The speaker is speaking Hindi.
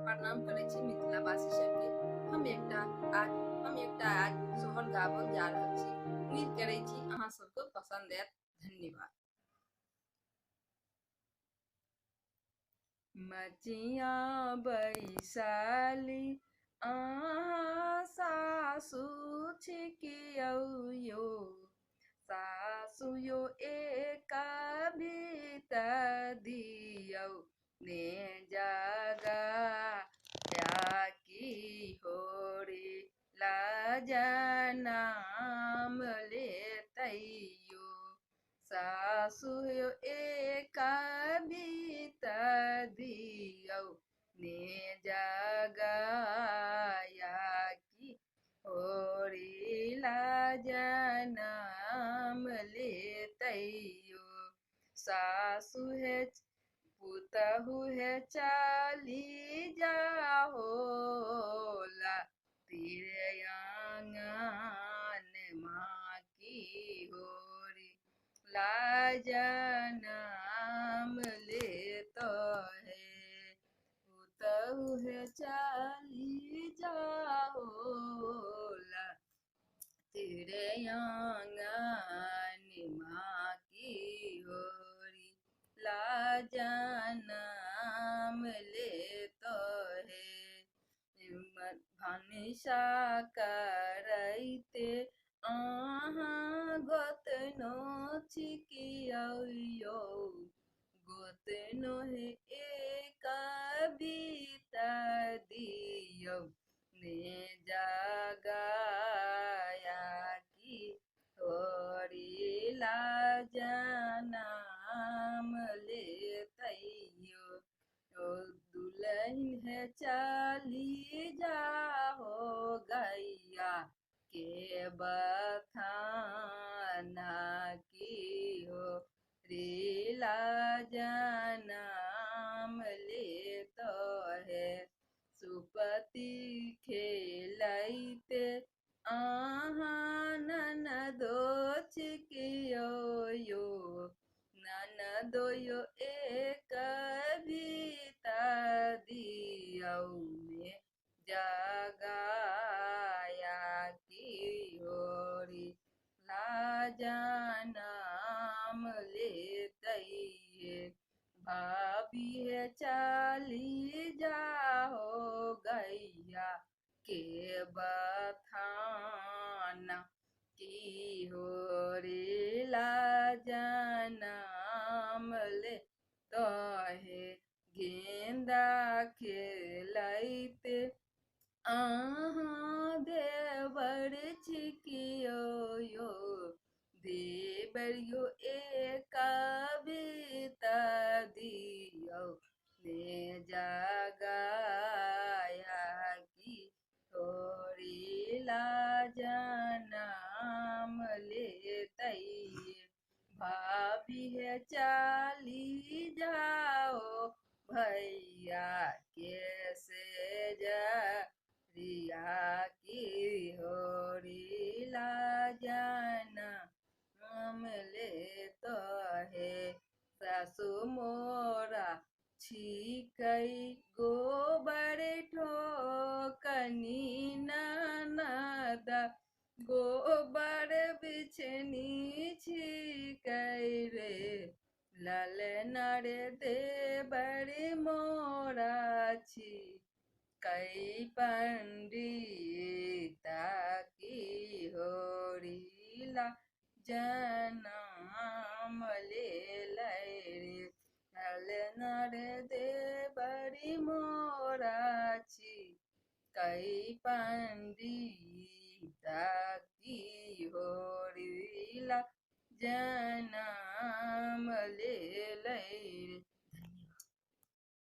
प्रणाम करै छी मिथिलावासी सबके। हम एकटा आज सोहर गाबल जा रहल छी। उम्मीद करै छी अहाँ सबको पसंद आयत। धन्यवाद। मचिया बैसाली सासु छिकियौ सासु यो एक बीता दियौ ने जागा या की होरी लाजनाम लेतैयो सासु यो एक बीता दियौ ने जागा या की होरी लाजनाम लेतैयो सासु है पुतहु है चाली जाहोला तेरे आंगन माँ की होरी लाजनाम लेतो है पुतहु है चाली जाहोला तेरे आंगन माँ की होरी लाजनाम लेतो है भनिसा करैते अहाँ गोतनो छिकियौ गोतनो है एक बीता दियौ ने जागा या की होरी लाजनाम लेतैयो दुल्हन है चाली जाहो गैया के बथाना की हो रे लाजनाम लेतो है सुपति खेलैते अहाँ ननदो छिकियौ ननदो यो एक बीता दियौ ने जागा या की होरी लाजनाम लेतैये भाभी है चाली जाहो गैया के बथाना की होरी लाजनाम लेतो है गेंदा खेलैते अहाँ देवर छिकियौ देवर यो एक बीता दियौ ने जागा या की होरी लाजनाम लेतैये भाभी है चाली जाओ भैया कैसे रिया की होरी लाजनाम लेतो है सासु मोरा छिकै गोबर ठोकनी ननद गोबर बिछनी छिकै रे ललना रे देवर मोरा छी कई पंडिता की होरी लाजनाम लेलै रे ललना रे देवर मोरा छी कई पंडिता की होरी लाजनाम लेलै रे।